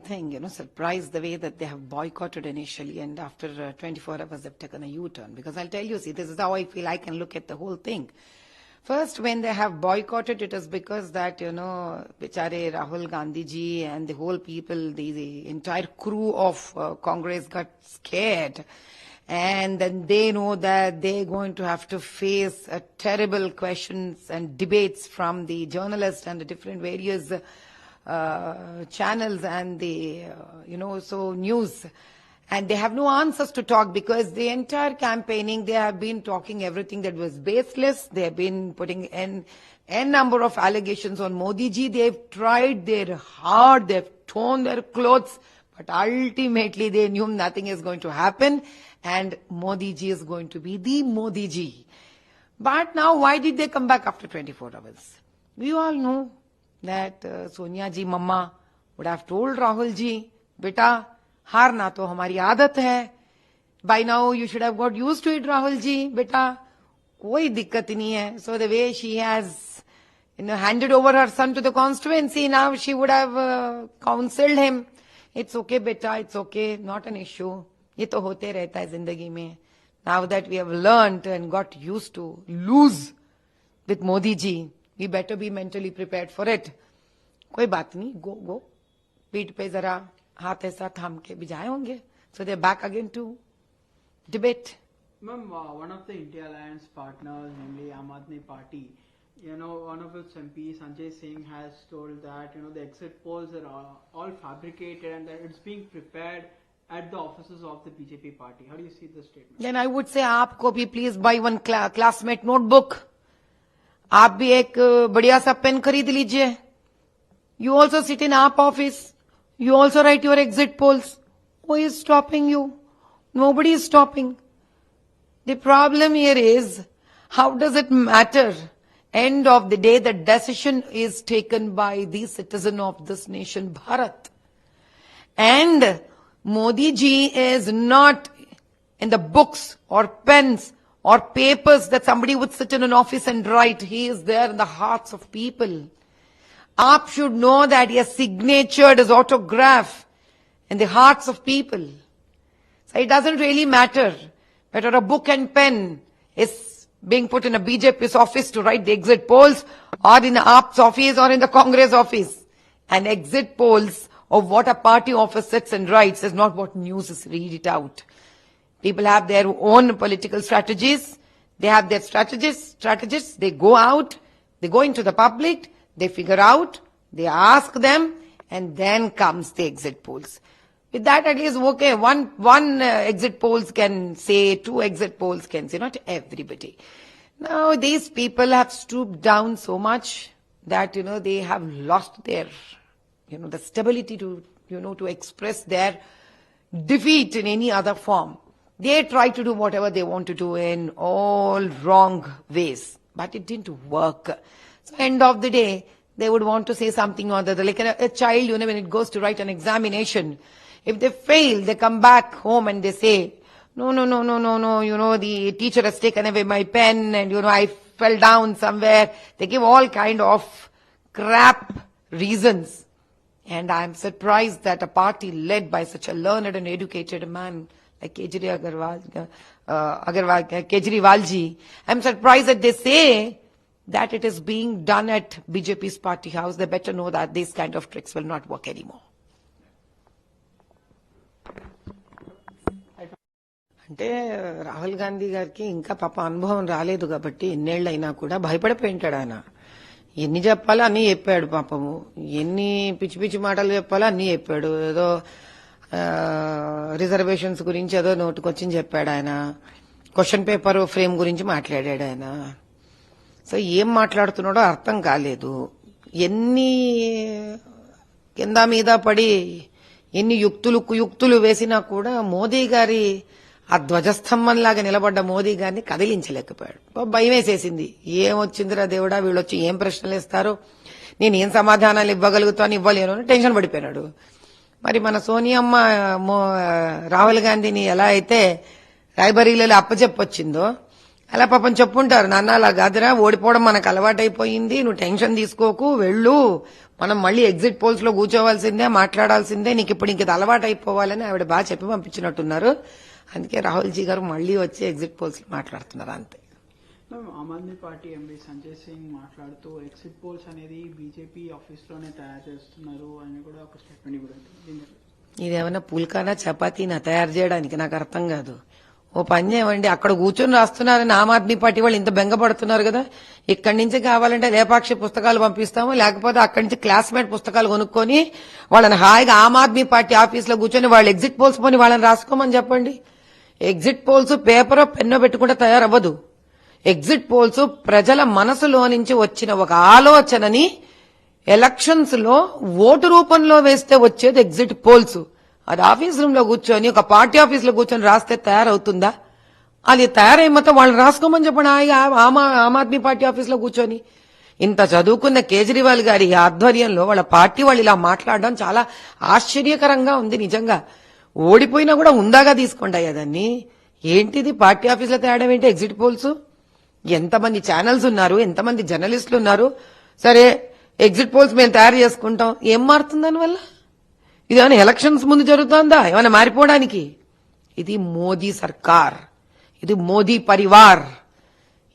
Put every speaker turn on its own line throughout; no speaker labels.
thing, surprised the way that they have boycotted initially, and after 24 hours they've taken a U-turn. Because I'll tell you, see, this is how I feel I can look at the whole thing. First, when they have boycotted, it is because that, Bichare Rahul Gandhi ji and the whole people, the entire crew of Congress got scared. And then they know that they're going to have to face terrible questions and debates from the journalists and the different various channels and the, so news. And they have no answers to talk because the entire campaigning, they have been talking everything that was baseless. They have been putting n number of allegations on Modi ji. They've tried their hard, they've torn their clothes, but ultimately they knew nothing is going to happen and Modi ji is going to be the Modi ji. But now why did they come back after 24 hours? We all know that Sonia ji Mama would have told Rahul ji, Beta, हारना तो हमारी आदत है. By now you should have got used to it, Rahul ji, beta. कोई दिक्कत नहीं है. So the way she has handed over her son to the constituency, now she would have counseled him. It's okay, beta, it's okay, not an issue. ये तो होते रहता है जिंदगी में. Now that we have learned and got used to lose with Modi ji, we better be mentally prepared for it. कोई बात नहीं, go. पीठ पे जरा हाथ ऐसा थाम के बिजाए होंगे. So they're back again to debate.
Ma'am, one of the India Alliance partners, namely Aam Aadmi Party, one of its MP, Sanjay Singh, has told that, the exit polls are all fabricated and that it's being prepared at the offices of the BJP party. How do you see this statement?
Then I would say, aapko bhi please buy one classmate notebook. आप भी एक बढ़िया सा pen खरीद लीजिए. You also sit in AAP office. You also write your exit polls. Who is stopping you? Nobody is stopping. The problem here is, how does it matter? End of the day, the decision is taken by the citizen of this nation, Bharat. And Modi ji is not in the books or pens or papers that somebody would sit in an office and write. He is there in the hearts of people. Aap should know that he has signatured his autograph in the hearts of people. So it doesn't really matter whether a book and pen is being put in a BJP's office to write the exit polls or in Aap's office or in the Congress office. And exit polls of what a party office sits and writes is not what news is. Read it out. People have their own political strategies. They have their strategists. They go out, they go into the public, they figure out, they ask them, and then comes the exit polls. With that, at least, okay, one exit polls can say, 2 exit polls can say, not everybody. Now, these people have stooped down so much that, they have lost their, the stability to, to express their defeat in any other form. They try to do whatever they want to do in all wrong ways, but it didn't work. So end of the day, they would want to say something or the other. Like a child, when it goes to write an examination, if they fail, they come back home and they say, no, the teacher has taken away my pen and, I fell down somewhere. They give all kind of crap reasons. And I'm surprised that a party led by such a learned and educated man like Kejriwal ji, I'm surprised that they say that it is being done at BJP's party house. They better know that these kind of tricks will not work anymore. అంటే రాహుల్ గాంధీ గారికి ఇంకా పాప అనుభవం రాలేదు కాబట్టి ఇన్నేళ్లైనా కూడా భయపడిపోయింటాడు ఆయన. ఎన్ని చెప్పాలో అన్ని చెప్పాడు పాపము. ఎన్ని పిచ్చి పిచ్చి మాటలు చెప్పాలో అన్ని చెప్పాడు. ఏదో రిజర్వేషన్స్ గురించి ఏదో నోటుకొచ్చింది చెప్పాడు ఆయన. క్వశ్చన్ పేపర్ ఫ్రేమ్ గురించి మాట్లాడాడు ఆయన. సో ఏం మాట్లాడుతున్నాడో అర్థం కాలేదు. ఎన్ని కింద మీద పడి ఎన్ని కుయుక్తులు వేసినా కూడా మోదీ గారి ఆ ధ్వజస్తంభంలాగా నిలబడ్డ మోదీ గారిని కదిలించలేకపోయాడు. భయం వేసేసింది. ఏమొచ్చిందిరా దేవుడా, వీళ్ళు వచ్చి ఏం ప్రశ్నలు ఇస్తారో, నేను ఏం సమాధానాలు ఇవ్వగలుగుతాను ఇవ్వలేను అని టెన్షన్ పడిపోయినాడు. మరి మన సోనియమ్మ రాహుల్ గాంధీని ఎలా అయితే రాయ్బరీలలో అప్పచెప్పొచ్చిందో అలా పాపం చెప్పుంటారు, నాన్న అలా కాదురా, ఓడిపోవడం మనకు అలవాటైపోయింది, నువ్వు టెన్షన్ తీసుకోకు, వెళ్ళు, మనం మళ్ళీ ఎగ్జిట్ పోల్స్ లో కూర్చోవాల్సిందే, మాట్లాడాల్సిందే, నీకు ఇప్పుడు ఇంక ఇది అలవాటైపోవాలని ఆవిడ బాగా చెప్పి పంపించినట్టున్నారు. అందుకే రాహుల్ జీ గారు మళ్ళీ వచ్చి ఎగ్జిట్ పోల్స్ లో మాట్లాడుతున్నారు అంతే.
ఆమ్ ఆద్మీ పార్టీ ఎంపీ సంజయ్ సింగ్ మాట్లాడుతూ ఎగ్జిట్ పోల్స్ అనేది బీజేపీ ఆఫీస్ లోనే తయారు చేస్తున్నారు అని కూడా ఒక స్టేట్మెంట్ కూడా
ఇదేమన్నా పుల్కానా చపాతీనా తయారు చేయడానికి? నాకు అర్థం కాదు. ఓ పని చేయమండి, అక్కడ కూర్చొని రాస్తున్నారని ఆమ్ ఆద్మీ పార్టీ వాళ్ళు ఇంత బెంగపడుతున్నారు కదా, ఇక్కడి నుంచి కావాలంటే లేపాక్షి పుస్తకాలు పంపిస్తాము, లేకపోతే అక్కడి నుంచి క్లాస్మేట్ పుస్తకాలు కొనుక్కొని వాళ్ళని హాయిగా ఆమ్ ఆద్మీ పార్టీ ఆఫీస్ లో కూర్చొని వాళ్ళు ఎగ్జిట్ పోల్స్ పోని వాళ్ళని రాసుకోమని చెప్పండి. ఎగ్జిట్ పోల్స్ పేపర్ పెన్నో పెట్టుకుంటే తయారవ్వదు. ఎగ్జిట్ పోల్స్ ప్రజల మనసులో నుంచి వచ్చిన ఒక ఆలోచనని ఎలక్షన్స్ లో ఓటు రూపంలో వేస్తే వచ్చేది ఎగ్జిట్ పోల్స్. అది ఆఫీస్ రూమ్ లో కూర్చొని ఒక పార్టీ ఆఫీస్ లో కూర్చొని రాస్తే తయారవుతుందా? అది తయారై మొత్తం వాళ్ళు రాసుకోమని చెప్పండి హాయిగా ఆమ్ ఆద్మీ పార్టీ ఆఫీస్ లో కూర్చొని. ఇంత చదువుకున్న కేజ్రీవాల్ గారి ఆధ్వర్యంలో వాళ్ళ పార్టీ వాళ్ళు ఇలా మాట్లాడడం చాలా ఆశ్చర్యకరంగా ఉంది నిజంగా. ఓడిపోయినా కూడా ఉందాగా తీసుకోండి దాన్ని. ఏంటిది పార్టీ ఆఫీస్ లో తేడం ఏంటి? ఎగ్జిట్ పోల్స్ ఎంతమంది ఛానల్స్ ఉన్నారు, ఎంతమంది జర్నలిస్టులు ఉన్నారు, సరే ఎగ్జిట్ పోల్స్ మేము తయారు చేసుకుంటాం, ఏం మారుతుంది దానివల్ల? ఇది ఏమైనా ఎలక్షన్స్ ముందు జరుగుతుందా ఏమైనా మారిపోవడానికి? ఇది మోదీ సర్కార్, ఇది మోదీ పరివార్.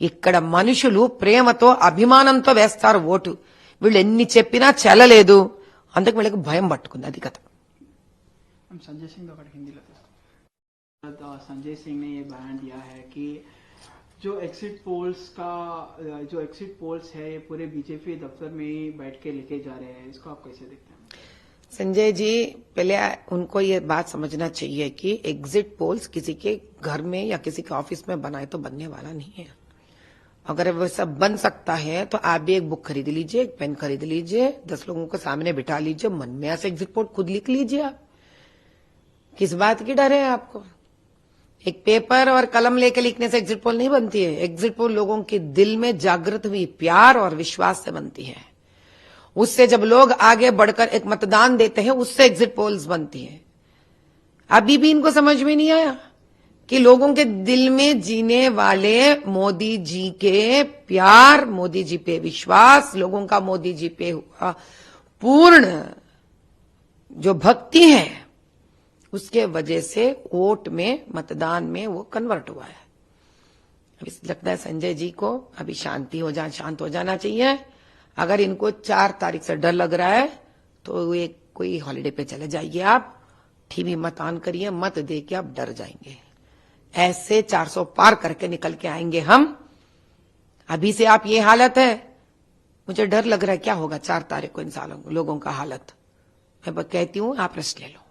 ఇక్కడ మనుషులు ప్రేమతో అభిమానంతో వేస్తారు ఓటు. వీళ్ళు ఎన్ని చెప్పినా చెల్లలేదు, అందుకు వీళ్ళకి భయం పట్టుకుంది. అది కథ.
संजय सिंह का हिंदी लगता संजय सिंह ने ये बयान दिया है कि जो एग्जिट पोल्स है ये पूरे बीजेपी दफ्तर में ही बैठ के लिखे जा रहे हैं, इसको आप कैसे देखते हैं?
संजय जी, पहले उनको ये बात समझना चाहिए कि एग्जिट पोल्स किसी के घर में या किसी के ऑफिस में बनाए तो बनने वाला नहीं है. अगर वो सब बन सकता है तो आप भी एक बुक खरीद लीजिए, एक पेन खरीद लीजिए, 10 लोगों को सामने बिठा लीजिए, मन में ऐसे एग्जिट पोल खुद लिख लीजिए. आप किस बात की डर है आपको? एक पेपर और कलम लेके लिखने से एग्जिट पोल नहीं बनती है. एग्जिट पोल लोगों के दिल में जागृत हुई प्यार और विश्वास से बनती है. उससे जब लोग आगे बढ़कर एक मतदान देते हैं, उससे एग्जिट पोल्स बनती है. अभी भी इनको समझ में नहीं आया कि लोगों के दिल में जीने वाले मोदी जी के प्यार, मोदी जी पे विश्वास, लोगों का मोदी जी पे हुआ पूर्ण जो भक्ति है, उसके वजह से वोट में, मतदान में वो कन्वर्ट हुआ है. अभी लगता है संजय जी को अभी शांत हो जाना चाहिए. अगर इनको 4 तारीख से डर लग रहा है तो ये कोई हॉलिडे पे चले जाइए. आप टीवी मत ऑन करिए, मत दे के आप डर जाएंगे. ऐसे 400 पार करके निकल के आएंगे हम. अभी से आप ये हालत है, मुझे डर लग रहा है क्या होगा 4 तारीख को इन लोगों का हालत. मैं कहती हूं आप रेस्ट ले लो.